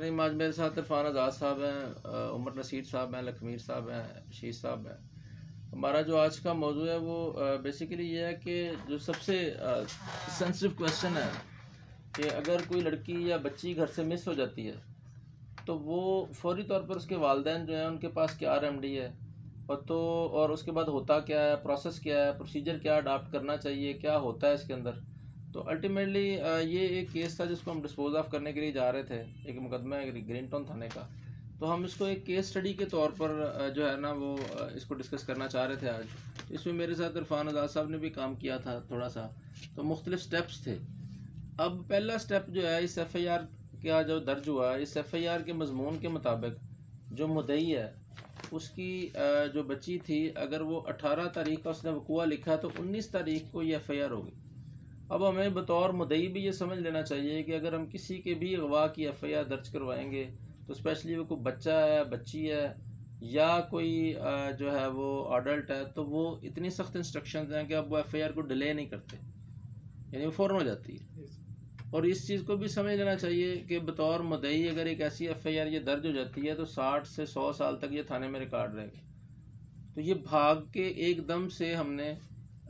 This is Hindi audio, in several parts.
मॉर्निंग। आज मेरे साथ इरफान आज़ाद साहब हैं, उमर नसीर साहब हैं, लखमीर साहब हैं, शीश साहब हैं। हमारा जो आज का मौजू है वो बेसिकली ये है कि जो सबसे सेंसिटिव क्वेश्चन है कि अगर कोई लड़की या बच्ची घर से मिस हो जाती है तो वो फौरी तौर पर उसके वालिदैन जो हैं उनके पास क्या रेमेडी है, और उसके बाद होता क्या है, प्रोसेस क्या है, प्रोसीजर क्या अडाप्ट करना चाहिए, क्या होता है इसके अंदर। तो अल्टीमेटली ये एक केस था जिसको हम डिस्पोज ऑफ करने के लिए जा रहे थे, एक मुकदमा है ग्रीन टाउन थाने का। तो हम इसको एक केस स्टडी के तौर पर जो है ना वो इसको डिस्कस करना चाह रहे थे आज। इसमें मेरे साथ इरफान आज़ाद साहब ने भी काम किया था थोड़ा सा, तो मुख्तलिफ स्टेप्स थे। अब पहला स्टेप जो है, इस एफ़आईआर का जो दर्ज हुआ, इस एफ़आईआर के मजमून के मुताबिक जो मुद्दई है उसकी जो बच्ची थी, अगर वो 18 तारीख का उसने वकूआ लिखा तो 19 तारीख को ये एफ़आईआर होगी। अब हमें बतौर मुद्दई भी ये समझ लेना चाहिए कि अगर हम किसी के भी अगवा की एफ़आईआर दर्ज करवाएंगे तो स्पेशली वो कोई बच्चा है, बच्ची है या कोई जो है वो अडल्ट है, तो वो इतनी सख्त इंस्ट्रक्शंस हैं कि अब वो एफ़आईआर को डिले नहीं करते, यानी वो फ़ौरन हो जाती है। और इस चीज़ को भी समझ लेना चाहिए कि बतौर मुद्दई अगर एक ऐसी एफ़आईआर ये दर्ज हो जाती है तो 60 से 100 साल तक ये थाने में रिकॉर्ड रहेगी। तो ये भाग के एकदम से हमने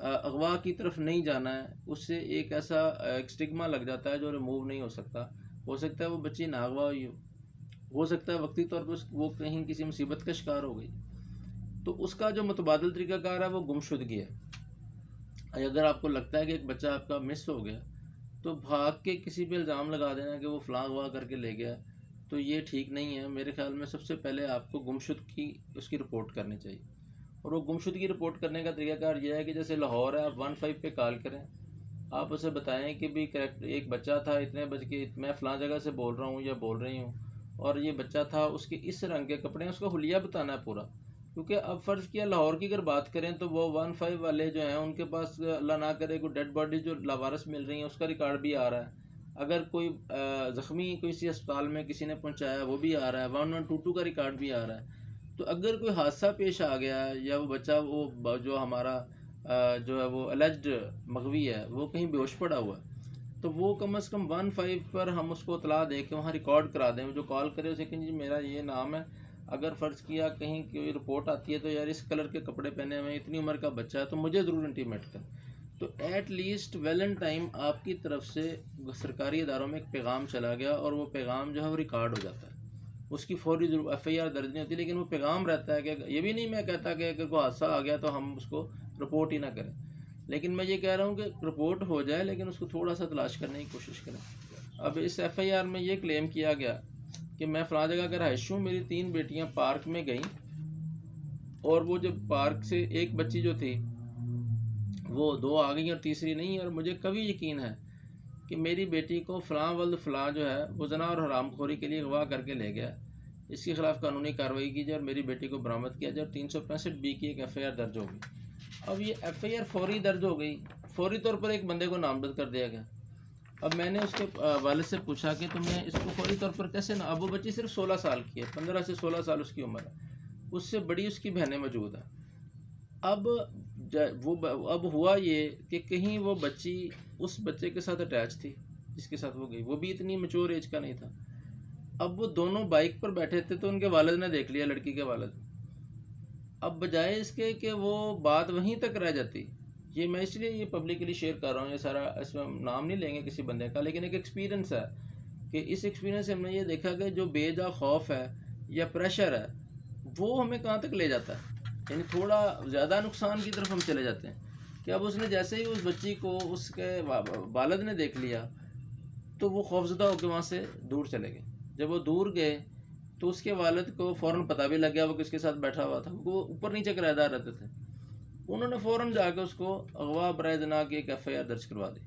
अगवा की तरफ नहीं जाना है, उससे एक ऐसा एक स्टिग्मा लग जाता है जो रिमूव नहीं हो सकता। हो सकता है वो बच्ची ना अगवा हुई हो सकता है वक्ती तौर पर वो कहीं किसी मुसीबत का शिकार हो गई। तो उसका जो मुतबादिल तरीक़ाकार है वो गुमशुदगी है। अगर आपको लगता है कि एक बच्चा आपका मिस हो गया तो भाग के किसी पे इल्ज़ाम लगा देना कि वो फ़लाँ अगवा करके ले गया, तो ये ठीक नहीं है। मेरे ख्याल में सबसे पहले आपको गुमशुदगी उसकी रिपोर्ट करनी चाहिए। और वो गुमशुदगी रिपोर्ट करने का तरीकाकार यह है कि जैसे लाहौर है, आप 15 पे कॉल करें, आप उसे बताएं कि भी करेक्ट एक बच्चा था इतने बज के, मैं फ़लाँ जगह से बोल रहा हूँ या बोल रही हूँ, और ये बच्चा था, उसके इस रंग के कपड़े हैं, उसका हुलिया बताना है पूरा। क्योंकि अब फ़र्ज़ किया लाहौर की अगर बात करें तो वो 15 वाले जो हैं उनके पास अल्लाह ना करे कोई डेड बॉडी जो लावारस मिल रही है उसका रिकॉर्ड भी आ रहा है। अगर कोई ज़ख्मी किसी अस्पताल में किसी ने पहुँचाया वो भी आ रहा है, 1122 का रिकॉर्ड भी आ रहा है। तो अगर कोई हादसा पेश आ गया या वो बच्चा वो जो हमारा जो है वो अलेज्ड मगवी है वो कहीं बेहोश पड़ा हुआ है, तो वो कम से कम 15 पर हम उसको इतला दे के वहाँ रिकॉर्ड करा दें। जो कॉल करे उसे कि जी मेरा ये नाम है, अगर फ़र्ज़ किया कहीं कोई रिपोर्ट आती है तो यार इस कलर के कपड़े पहने हुए, इतनी उम्र का बच्चा है, तो मुझे ज़रूर इंटीमेट कर। तो at least well in time आपकी तरफ से सरकारी इदारों में एक पैगाम चला गया और वो पैगाम जो है वो रिकॉर्ड हो जाता है। उसकी फौरी एफ़आईआर दर्ज नहीं होती, लेकिन वो पैगाम रहता है कि ये भी नहीं मैं कहता कि अगर कोई हादसा आ गया तो हम उसको रिपोर्ट ही ना करें, लेकिन मैं ये कह रहा हूँ कि रिपोर्ट हो जाए लेकिन उसको थोड़ा सा तलाश करने की कोशिश करें। अब इस एफ़आईआर में ये क्लेम किया गया कि मैं फ़लाँ जगह का रहायशी हूँ, मेरी 3 बेटियाँ पार्क में गईं और वो जब पार्क से एक बच्ची जो थी वो 2 आ गई और तीसरी नहीं, और मुझे कभी यकीन है कि मेरी बेटी को फ़लाँ वल्द फ़लाँ जो है वो ज़ना और हरामखोरी के लिए अगवा करके ले गया। इसके ख़िलाफ़ कानूनी कार्रवाई की जाए और मेरी बेटी को बरामद किया जाए और 365 बी की एक एफ़आईआर दर्ज हो गई। अब ये एफ़आईआर फ़ौरी दर्ज हो गई, फ़ौरी तौर पर एक बंदे को नामजद कर दिया गया। अब मैंने उसके वालिद से पूछा कि तुमने इसको फ़ौरी तौर पर कैसे ना, अब वो बच्ची सिर्फ 16 साल की है, 15 से 16 साल उसकी उम्र है, उससे बड़ी उसकी बहनें मौजूद हैं। अब अब हुआ ये कि कहीं वो बच्ची उस बच्चे के साथ अटैच थी जिसके साथ वो गई, वो भी इतनी मैच्योर एज का नहीं था। अब वो दोनों बाइक पर बैठे थे तो उनके वालिद ने देख लिया, लड़की के वालिद। अब बजाय इसके कि वो बात वहीं तक रह जाती, ये मैं इसलिए ये पब्लिकली शेयर कर रहा हूँ, ये सारा इसमें हम नाम नहीं लेंगे किसी बंदे का, लेकिन एक एक्सपीरियंस है कि इस एक्सपीरियंस से हमने ये देखा कि जो बेजा खौफ है या प्रेशर है वो हमें कहाँ तक ले जाता है, यानी थोड़ा ज़्यादा नुकसान की तरफ हम चले जाते हैं। कि अब उसने जैसे ही उस बच्ची को उसके वालिद ने देख लिया तो वो खौफजदा होकर वहाँ से दूर चले गए। जब वो दूर गए तो उसके वालिद को फ़ौरन पता भी लग गया वो किसके साथ बैठा हुआ था, वो ऊपर नीचे किराएदार रहते थे। उन्होंने फ़ौरन जाकर उसको अगवा बराए जना की एक एफ़आईआर दर्ज करवा दी।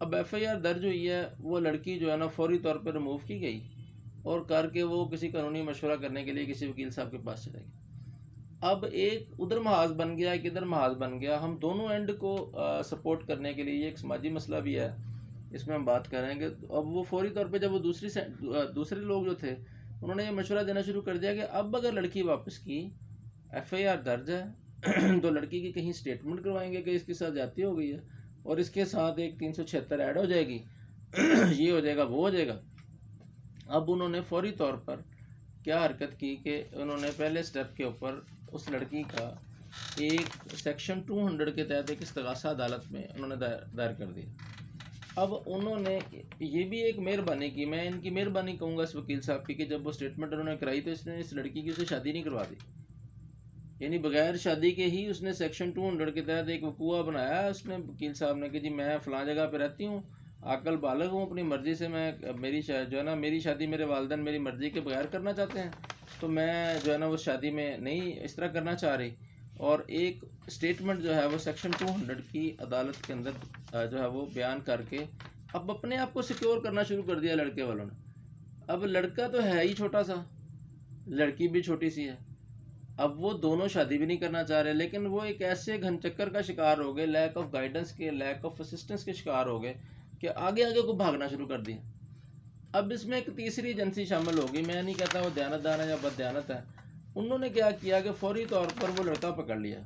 अब एफ़आईआर दर्ज हुई है, वो लड़की जो है ना फ़ौरी तौर पर रिमूव की गई और करके वो किसी कानूनी मशवरा करने के लिए किसी वकील साहब के पास चले गए। अब एक उधर महाज बन गया, एक इधर महाज बन गया। हम दोनों एंड को सपोर्ट करने के लिए, ये एक समाजी मसला भी है, इसमें हम बात करेंगे। अब वो फौरी तौर पे जब वो दूसरे लोग जो थे उन्होंने ये मशवरा देना शुरू कर दिया कि अब अगर लड़की वापस की, एफ़आईआर दर्ज है तो लड़की की कहीं स्टेटमेंट करवाएंगे कि इसके साथ जाती हो गई है और इसके साथ एक 376 ऐड हो जाएगी ये हो जाएगा वो हो जाएगा। अब उन्होंने फौरी तौर पर क्या हरकत की कि उन्होंने पहले स्टेप के ऊपर उस लड़की का एक सेक्शन 200 के तहत एक इस्तगासा अदालत में उन्होंने दायर कर दिया। अब उन्होंने ये भी एक मेहरबानी की, मैं इनकी मेहरबानी कहूँगा इस वकील साहब की, कि जब वो स्टेटमेंट उन्होंने कराई तो इसने इस लड़की की उसे शादी नहीं करवा दी, यानी बगैर शादी के ही उसने सेक्शन 200 के तहत एक वकूआ बनाया उसने वकील साहब ने कि जी मैं फ़लाँ जगह पे रहती हूँ, आकल बालग हूँ, अपनी मर्ज़ी से मैं जो है ना मेरी शादी मेरे वालिदैन मेरी मर्ज़ी के बगैर करना चाहते हैं, तो मैं जो है ना उस शादी में नहीं इस तरह करना चाह रही। और एक स्टेटमेंट जो है वो सेक्शन 200 की अदालत के अंदर जो है वो बयान करके अब अपने आप को सिक्योर करना शुरू कर दिया लड़के वालों ने। अब लड़का तो है ही छोटा सा, लड़की भी छोटी सी है, अब वो दोनों शादी भी नहीं करना चाह रहे, लेकिन वो एक ऐसे घनचक्कर का शिकार हो गए, लैक ऑफ गाइडेंस के, लैक ऑफ असिस्टेंस के शिकार हो गए कि आगे आगे को भागना शुरू कर दिया। अब इसमें एक तीसरी एजेंसी शामिल होगी, मैं नहीं कहता वो दयानतदान है या बददयानत है। उन्होंने क्या किया कि फौरी तौर पर वो लड़का पकड़ लिया।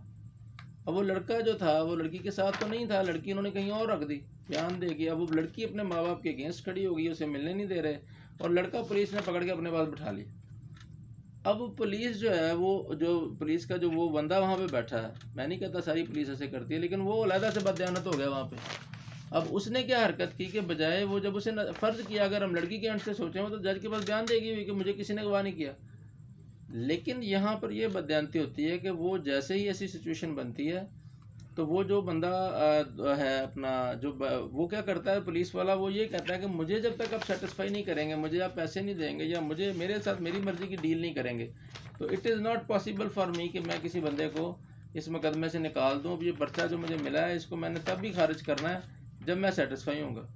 अब वो लड़का जो था वो लड़की के साथ तो नहीं था, लड़की उन्होंने कहीं और रख दी बयान देगी। अब वो लड़की अपने माँ बाप के अगेंस्ट खड़ी हो गई, उसे मिलने नहीं दे रहे, और लड़का पुलिस ने पकड़ के अपने पास बिठा लिया। अब पुलिस जो है वो जो पुलिस का जो वो बंदा वहाँ पे बैठा है, मैं नहीं कहता सारी पुलिस ऐसे करती है, लेकिन वो अलहदा से बददयानत हो गया वहाँ पे। अब उसने क्या हरकत की कि बजाय वो जब उसे फ़र्ज़ किया, अगर हम लड़की के एंड से सोचें तो जज के पास बयान देगी हुई कि मुझे किसी ने गवाह नहीं किया, लेकिन यहाँ पर ये बददयानती होती है कि वो जैसे ही ऐसी सिचुएशन बनती है तो वो जो बंदा है अपना जो वो क्या करता है पुलिस वाला, वो ये कहता है कि मुझे जब तक आप सेटिस्फाई नहीं करेंगे, मुझे आप पैसे नहीं देंगे या मुझे मेरे साथ मेरी मर्ज़ी की डील नहीं करेंगे, तो it is not possible for me कि मैं किसी बंदे को इस मुकदमे से निकाल दूँ। अब ये पर्चा जो मुझे मिला है इसको मैंने तब भी खारिज करना है जब मैं सेटिस्फाई होऊंगा।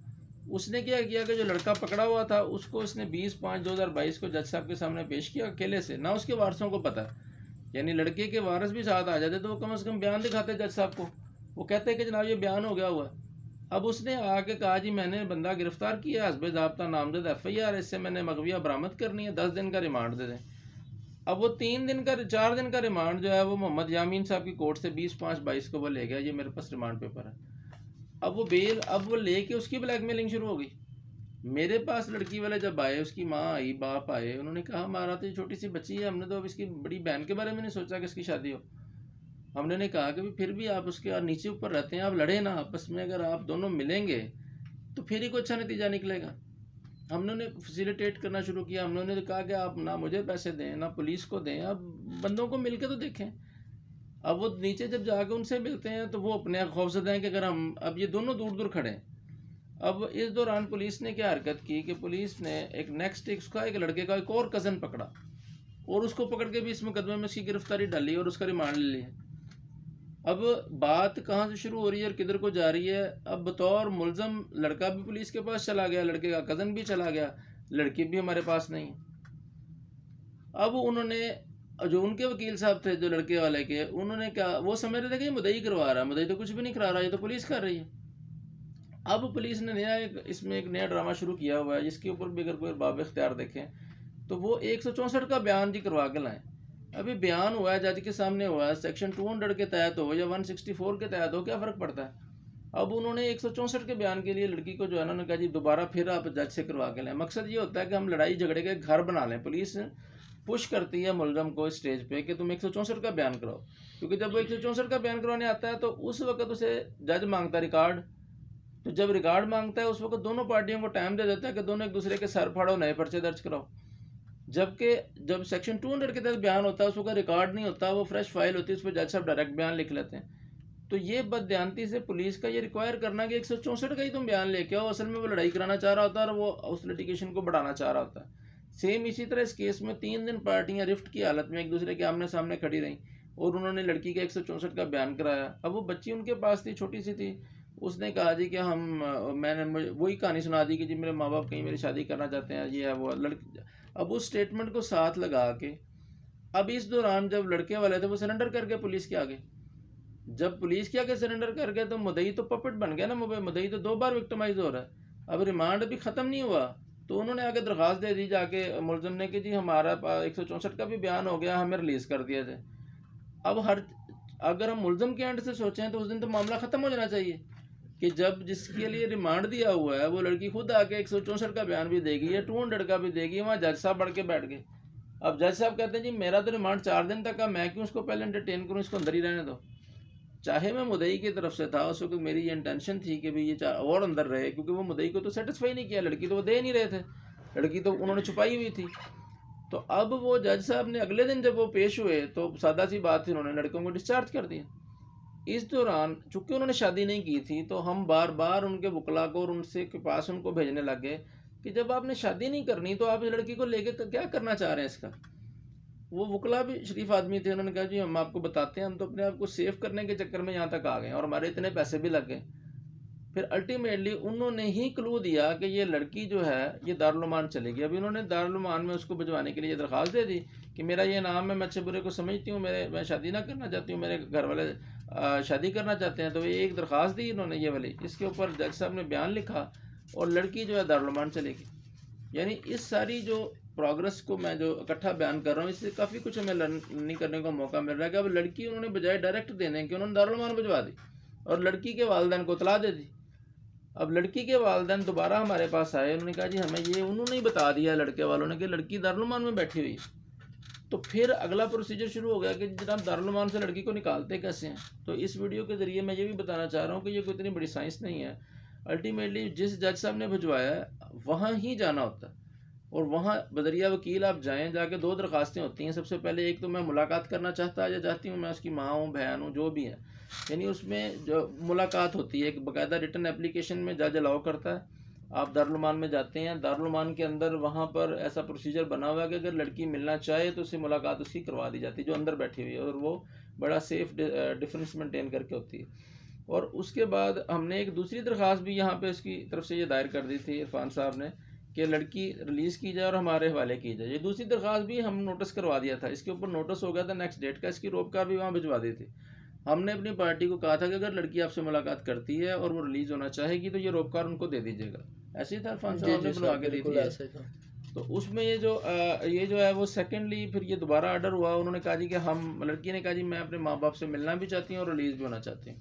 उसने क्या किया कि जो लड़का पकड़ा हुआ था उसको उसने 20/5/2022 को जज साहब के सामने पेश किया अकेले से, ना उसके वारसों को पता, यानी लड़के के वारिस भी साथ आ जाते तो वो कम से कम बयान दिखाते जज साहब को, वो कहते कि जनाब ये बयान हो गया हुआ है। अब उसने आके कहा जी मैंने बंदा गिरफ्तार किया, हस्बे ज़ाब्ता नामजद FIR, इससे मैंने मगविया बरामद करनी है, 10 दिन का रिमांड दे दें। अब वो 4 दिन का रिमांड जो है वो मोहम्मद यामीन साहब की कोर्ट से 20/5/22 को वो ले गया, ये मेरे पास रिमांड पेपर है। अब वो लेके उसकी ब्लैकमेलिंग शुरू हो गई। मेरे पास लड़की वाले जब आए, उसकी माँ आई, बाप आए, उन्होंने कहा हमारा तो छोटी सी बच्ची है, हमने तो अब इसकी बड़ी बहन के बारे में नहीं सोचा कि इसकी शादी हो। हमने ने कहा कि फिर भी आप उसके नीचे ऊपर रहते हैं, आप लड़े ना आपस में, अगर आप दोनों मिलेंगे तो फिर ही कोई अच्छा नतीजा निकलेगा। हमने उन्हें फैसिलिटेट करना शुरू किया, हमने उन्हें कहा कि आप ना मुझे पैसे दें ना पुलिस को दें, आप बंदों को मिल के तो देखें। अब वो नीचे जब जाके उनसे मिलते हैं तो वो अपने खौफजदा हैं कि अगर हम, अब ये दोनों दूर दूर खड़े हैं। अब इस दौरान पुलिस ने क्या हरकत की कि पुलिस ने एक नेक्स्ट उसका एक लड़के का एक और कज़न पकड़ा और उसको पकड़ के भी इस मुकदमे में उसकी गिरफ्तारी डाली और उसका रिमांड ले लिया। अब बात कहाँ से शुरू हो रही है और किधर को जा रही है, अब बतौर मुलजम लड़का भी पुलिस के पास चला गया, लड़के का कज़न भी चला गया, लड़की भी हमारे पास नहीं। अब उन्होंने जो उनके वकील साहब थे जो लड़के वाले के, उन्होंने क्या, वो समझ रहे थे कि ये मुद्दई करवा रहा है, मुद्दई तो कुछ भी नहीं करा रहा, ये तो पुलिस कर रही है। अब पुलिस ने इसमें एक नया ड्रामा शुरू किया हुआ है जिसके ऊपर भी अगर कोई बाब इख्तियार देखें तो वो 164 का बयान जी करवा के लाएँ। अभी बयान हुआ है, जज के सामने हुआ है, सेक्शन 200 के तहत हो या 164 के तहत हो, क्या फ़र्क पड़ता है। अब उन्होंने 164 के बयान के लिए लड़की को जो है उन्होंने कहा जी दोबारा फिर आप जज से करवा के लें। मकसद ये होता है कि हम लड़ाई झगड़े के घर बना लें। पुलिस पुश करती है मुलजम को स्टेज पे कि तुम 164 का बयान कराओ, क्योंकि जब वो 164 का बयान करवाने आता है तो उस वक्त उसे जज मांगता है रिकॉर्ड, तो जब रिकॉर्ड मांगता है उस वक्त दोनों पार्टियों को टाइम दे देता है कि दोनों एक दूसरे के सर फाड़ो, नए पर्चे दर्ज कराओ। जबकि जब सेक्शन 200 के तहत बयान होता है उसका रिकॉर्ड नहीं होता, वो फ्रेश फाइल होती है, उस पर जज साहब डायरेक्ट बयान लिख लेते हैं। तो ये बददयानती से पुलिस का ये रिक्वायर करना कि 164 का ही तुम बयान लेके आओ, असल में वो लड़ाई कराना चाह रहा होता है और वो उस लिटिगेशन को बढ़ाना चाह रहा होता है। सेम इसी तरह इस केस में 3 दिन पार्टियां रिफ्ट की हालत में एक दूसरे के आमने सामने खड़ी रहीं और उन्होंने लड़की का 164 का बयान कराया। अब वो बच्ची उनके पास थी, छोटी सी थी, उसने कहा जी कि मैंने वही कहानी सुना दी कि जी मेरे माँ बाप कहीं मेरी शादी करना चाहते हैं, ये है वो लड़की। अब उस स्टेटमेंट को साथ लगा के अब इस दौरान जब लड़के वाले थे वो सरेंडर कर गए पुलिस के आगे। जब पुलिस के आगे सरेंडर कर गए तो मुद्दई तो पपेट बन गया ना, मुद्दई तो 2 बार विक्टिमाइज हो रहा है। अब रिमांड भी ख़त्म नहीं हुआ तो उन्होंने आगे दरख्वास्त दे दी जाके मुलजम ने कि जी हमारा 164 का भी बयान हो गया, हमें रिलीज़ कर दिया जाए। अब अगर हम मुलजम के एंड से सोचें तो उस दिन तो मामला ख़त्म हो जाना चाहिए। कि जब जिसके लिए रिमांड दिया हुआ है वो लड़की खुद आके 164 का बयान भी देगी या 200 का भी देगी, वहाँ जज साहब बढ़ के बैठ गए। अब जज साहब कहते हैं जी मेरा तो रिमांड 4 दिन तक का, मैं क्यों उसको पहले एंटरटेन करूँ, इसको अंदर ही रहने दो। चाहे मैं मुद्दई की तरफ से था, उस वक्त मेरी ये इंटेंशन थी कि भाई ये और अंदर रहे, क्योंकि वो मुद्दई को तो सेटिस्फाई नहीं किया, लड़की तो वो दे नहीं रहे थे, लड़की तो उन्होंने छुपाई हुई थी। तो अब वो जज साहब ने अगले दिन जब वो पेश हुए तो सादा सी बात थी, उन्होंने लड़कों को डिस्चार्ज कर दिया। इस दौरान चूंकि उन्होंने शादी नहीं की थी तो हम बार बार उनके वकला को और उनसे के पास उनको भेजने लग गए कि जब आपने शादी नहीं करनी तो आप इस लड़की को लेके क्या करना चाह रहे हैं इसका। वो वकला भी शरीफ आदमी थे, उन्होंने कहा जी हम आपको बताते हैं, हम तो अपने आप को सेव करने के चक्कर में यहाँ तक आ गए और हमारे इतने पैसे भी लग गए। फिर अल्टीमेटली उन्होंने ही क्लू दिया कि ये लड़की जो है ये दारुल अमान चलेगी। अभी उन्होंने दारुल अमान में उसको भिजवाने के लिए दरख्वास्त दे दी कि मेरा ये नाम है, मैं अच्छे बुरे को समझती हूँ, मैं शादी ना करना चाहती हूँ, मेरे घर वाले शादी करना चाहते हैं। तो ये एक दरख्वास्त दी इन्होंने ये वाली, इसके ऊपर जज साहब ने बयान लिखा और लड़की जो है दारुल अमान चलेगी। यानी इस सारी जो प्रोग्रेस को मैं जो इकट्ठा बयान कर रहा हूँ, इससे काफ़ी कुछ हमें लर्निंग करने का मौका मिल रहा है कि अब लड़की उन्होंने बजाय डायरेक्ट देने के उन्होंने दारुल अमान भिजवा दी और लड़की के वालिदैन को इतला दे दी। अब लड़की के वालिदैन दोबारा हमारे पास आए, उन्होंने कहा जी हमें ये उन्होंने ही बता दिया लड़के वालों ने कि लड़की दारुल अमान में बैठी हुई है। तो फिर अगला प्रोसीजर शुरू हो गया कि जनाब दारुल अमान से लड़की को निकालते कैसे हैं। तो इस वीडियो के ज़रिए मैं ये भी बताना चाह रहा हूँ कि ये कोई इतनी बड़ी साइंस नहीं है। अल्टीमेटली जिस जज साहब ने भिजवाया है वहाँ ही जाना होता है और वहाँ बदरिया वकील आप जाएँ, जाके 2 दरख्वास्तें होती हैं। सबसे पहले एक तो मैं मुलाकात करना चाहता या चाहती हूँ, मैं उसकी माँ हूँ, बहन हूँ, जो भी है, यानी उसमें जो मुलाकात होती है एक बाकायदा रिटन एप्लीकेशन में जज अलाउ करता है। आप दारुल अमान में जाते हैं, दारुल अमान के अंदर वहाँ पर ऐसा प्रोसीजर बना हुआ है कि अगर लड़की मिलना चाहे तो उससे मुलाकात उसकी करवा दी जाती है जो अंदर बैठी हुई है, और वो बड़ा सेफ डिफरेंस मेंटेन करके होती है। और उसके बाद हमने एक दूसरी दरख्वास्त भी यहाँ पे उसकी तरफ से ये दायर कर दी थी इरफान साहब ने कि लड़की रिलीज़ की जाए और हमारे हवाले की जाए। ये दूसरी दरख्वास्त भी हम नोटिस करवा दिया था, इसके ऊपर नोटिस हो गया था नेक्स्ट डेट का, इसकी रोपकार भी वहाँ भिजवा दी थी। हमने अपनी पार्टी को कहा था कि अगर लड़की आपसे मुलाकात करती है और वो रिलीज़ होना चाहेगी तो ये रोपकार उनको दे दीजिएगा। ऐसे ही था इरफान साहब ने बनवा के दी थी। तो उसमें ये जो है वो सेकेंडली फिर ये दोबारा ऑर्डर हुआ, उन्होंने कहा जी कि हम, लड़की ने कहा जी मैं अपने माँ बाप से मिलना भी चाहती हूँ और रिलीज़ भी होना चाहती हूँ।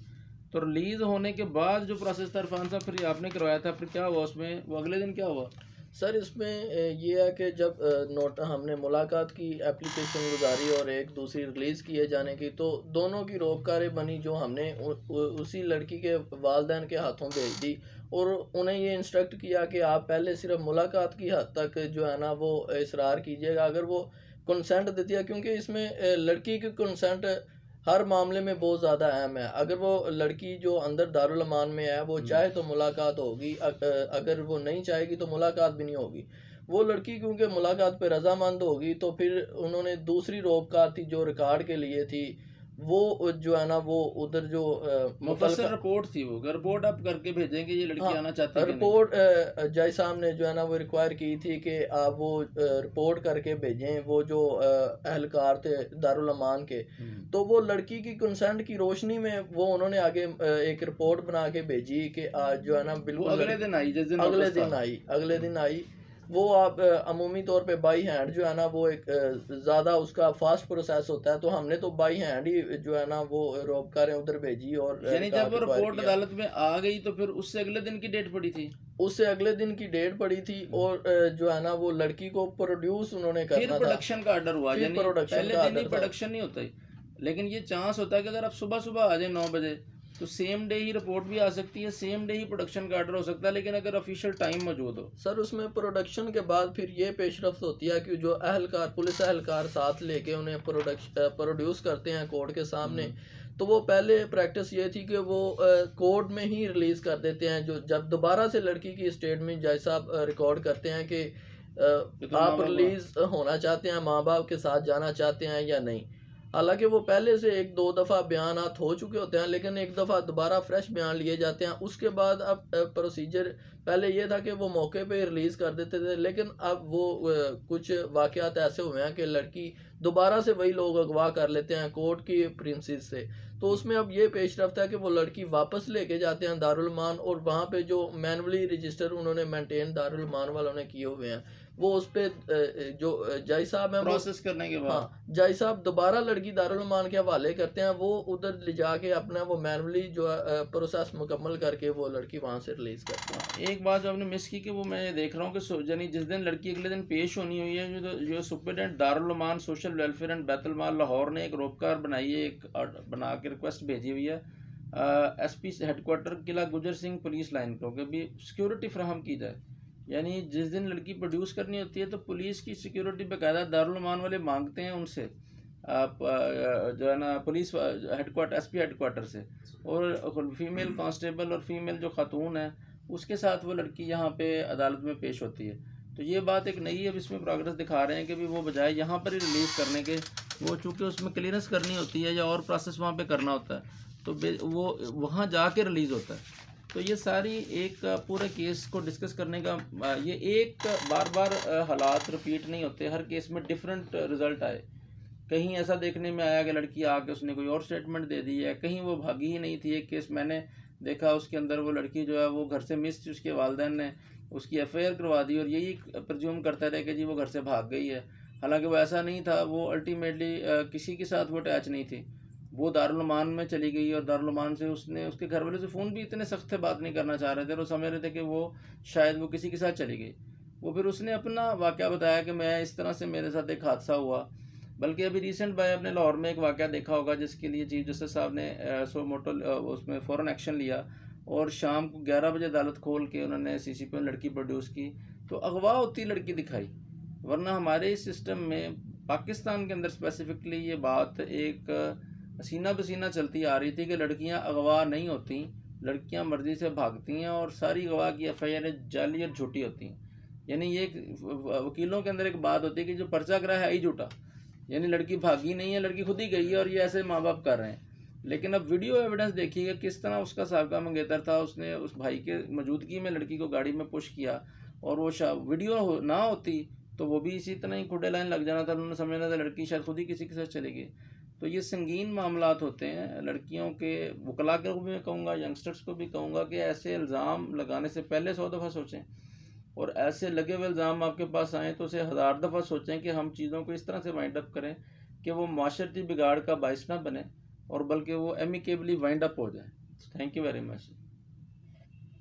तो रिलीज़ होने के बाद जो प्रोसेस था इरफान साहब फिर आपने करवाया था, फिर क्या हुआ उसमें, वो अगले दिन क्या हुआ? सर इसमें ये है कि जब नोट हमने मुलाकात की एप्लीकेशन गुजारी और एक दूसरी रिलीज़ किए जाने की, तो दोनों की रोबकारें बनी जो हमने उसी लड़की के वालिदैन के हाथों भेज दी और उन्हें ये इंस्ट्रक्ट किया कि आप पहले सिर्फ मुलाकात की हद तक जो है ना वो इसरार कीजिएगा। अगर वो कंसेंट देती है, क्योंकि इसमें लड़की की कंसेंट हर मामले में बहुत ज़्यादा अहम है। अगर वो लड़की जो अंदर दारुल अमान में है वो चाहे तो मुलाकात होगी, अगर वो नहीं चाहेगी तो मुलाकात भी नहीं होगी। वो लड़की क्योंकि मुलाकात पे रजामंद होगी तो फिर उन्होंने दूसरी रोबकार थी जो रिकॉर्ड के लिए थी, वो जो है ना वो उधर जो मुफस्सल रिपोर्ट थी, वो रिपोर्ट आप करके भेजेंगे ये लड़की आना चाहती है। रिपोर्ट जज साहब ने जो है ना वो रिक्वायर की थी कि आप वो रिपोर्ट करके भेजें, वो जो अहलकार थे दारुल अमान के। तो वो लड़की की कंसेंट की रोशनी में वो उन्होंने आगे एक रिपोर्ट बना के भेजी कि जो है ना बिल्कुल अगले दिन आई, जिस दिन अगले दिन आई वो आप अमूमी तौर पे बाई हैंड जो है ना वो एक ज़्यादा उसका फास्ट प्रोसेस होता है, तो हमने तो बाई हैंड ही जो है ना वो रोबकारें उधर भेजी। और यानी जब वो रिपोर्ट अदालत में आ गई तो फिर उससे अगले दिन की डेट पड़ी थी, उससे अगले दिन की डेट पड़ी थी और जो है ना वो लड़की को प्रोड्यूस उन्होंने करना था। फिर प्रोडक्शन का ऑर्डर हुआ, यानी पहले दिन ही प्रोडक्शन नहीं होता, लेकिन ये चांस होता है कि अगर आप सुबह सुबह आ जाए 9 बजे तो सेम डे ही रिपोर्ट भी आ सकती है, सेम डे ही प्रोडक्शन का ऑर्डर हो सकता है, लेकिन अगर ऑफिशियल टाइम मौजूद हो। सर उसमें प्रोडक्शन के बाद फिर ये पेशरफ्त होती है कि जो अहलकार, पुलिस अहलकार साथ लेके उन्हें प्रोड्यूस करते हैं कोर्ट के सामने। तो वो पहले प्रैक्टिस ये थी कि वो कोर्ट में ही रिलीज़ कर देते हैं। जो जब दोबारा से लड़की की स्टेटमेंट जज साहब रिकॉर्ड करते हैं कि आप रिलीज़ होना चाहते हैं, माँ बाप के साथ जाना चाहते हैं या नहीं। हालांकि वो पहले से 1-2 दफ़ा बयानात हो चुके होते हैं, लेकिन एक दफ़ा दोबारा फ्रेश बयान लिए जाते हैं। उसके बाद अब प्रोसीजर पहले ये था कि वो मौके पे रिलीज़ कर देते थे, लेकिन अब वो कुछ वाक़यात ऐसे हुए हैं कि लड़की दोबारा से वही लोग अगवा कर लेते हैं कोर्ट की प्रिंसिस से। तो उसमें अब ये पेशरफ्त है कि वो लड़की वापस लेके जाते हैं दारुल अमान, और वहाँ पे जो मैनुअली रजिस्टर उन्होंने मेंटेन दारुल अमान वालों ने किए हुए हैं वो उस पे जो जज साहब हैं वो प्रोसेस करने के बाद हाँ जज साहब दोबारा लड़की दारुल उलूम के हवाले करते हैं, वो उधर ले जाके अपना वो मैनुअली जो प्रोसेस मुकम्मल करके वो लड़की वहाँ से रिलीज करते हैं। एक बात जो आपने मिस की कि वो मैं देख रहा हूँ कि यानी जिस दिन लड़की अगले दिन पेश होनी हुई है, जो superintendent Darul Uloom social welfare and Baitul Maal Lahore ने एक रोपकार बनाई है, एक बना के रिक्वेस्ट भेजी हुई है SP हेडक्वार्टर किला गुजर सिंह पुलिस लाइन को कि भी सिक्योरिटी फ्राहम की जाए। यानी जिस दिन लड़की प्रोड्यूस करनी होती है तो पुलिस की सिक्योरिटी बाकायदा दारुल उलूम वाले मांगते हैं उनसे, जो है ना पुलिस हेडक्वार्टर SP हेडक्वार्टर से, और फीमेल कांस्टेबल और फीमेल जो खातून है उसके साथ वो लड़की यहाँ पे अदालत में पेश होती है। तो ये बात एक नई है, इसमें प्रोग्रेस दिखा रहे हैं कि भी वो बजाय यहाँ पर ही रिलीज़ करने के, वो चूँकि उसमें क्लियरेंस करनी होती है या और प्रोसेस वहाँ पे करना होता है, तो वो वहाँ जाके रिलीज़ होता है। तो ये सारी एक पूरे केस को डिस्कस करने का, ये एक बार बार हालात रिपीट नहीं होते, हर केस में डिफरेंट रिज़ल्ट आए। कहीं ऐसा देखने में आया कि लड़की आके उसने कोई और स्टेटमेंट दे दी है, कहीं वो भागी ही नहीं थी। एक केस मैंने देखा उसके अंदर वो लड़की जो है वो घर से मिस थी, उसके वालिदैन ने उसकी FIR करवा दी और यही प्रज्यूम करते रहे कि जी वो घर से भाग गई है, हालांकि वो ऐसा नहीं था। वो अल्टीमेटली किसी के साथ वो अटैच नहीं थी, वो दारुल उलूम में चली गई और दारुल उलूम से उसने, उसके घर वाले से फ़ोन भी इतने सख्त थे, बात नहीं करना चाह रहे थे, और समझ रहे थे कि वो शायद वो किसी के साथ चली गई। वो फिर उसने अपना वाक़या बताया कि मैं इस तरह से मेरे साथ एक हादसा हुआ। बल्कि अभी रिसेंट बाय आपने लाहौर में एक वाक़या देखा होगा जिसके लिए चीफ जस्टिस साहब ने सो मोटो उसमें फ़ौरन एक्शन लिया और शाम को 11 बजे अदालत खोल के उन्होंने CCP में लड़की प्रोड्यूस की, तो अगवा होती लड़की दिखाई। वरना हमारे इस सिस्टम में पाकिस्तान के अंदर स्पेसिफिकली ये बात एक सीना बसीना चलती आ रही थी कि लड़कियां अगवा नहीं होती, लड़कियां मर्जी से भागती हैं और सारी अगवा की FIR जाली और झूठी होती हैं। यानी ये वकीलों के अंदर एक बात होती है कि जो पर्चा करा है ही झूठा, यानी लड़की भागी नहीं है, लड़की खुद ही गई है और ये ऐसे माँ बाप कर रहे हैं। लेकिन अब वीडियो एविडेंस देखिएगा किस तरह उसका साबका मंगेतर था, उसने उस भाई के मौजूदगी में लड़की को गाड़ी में पुश किया, और वो वीडियो ना होती तो वो भी इसी तरह ही खुडे लाइन लग जाना था, उन्होंने समझना था लड़की शायद खुद ही किसी के साथ चली गई। तो ये संगीन मामलात होते हैं। लड़कियों के वकला को भी मैं कहूँगा, यंगस्टर्स को भी कहूँगा कि ऐसे इल्ज़ाम लगाने से पहले 100 दफ़ा सोचें, और ऐसे लगे हुए इल्ज़ाम आपके पास आएँ तो उसे 1000 दफ़ा सोचें कि हम चीज़ों को इस तरह से वाइंड अप करें कि वो माशरती बिगाड़ का बायस ना बने, और बल्कि वो एमिकेबली वाइंड अप हो जाए। Thank you very much.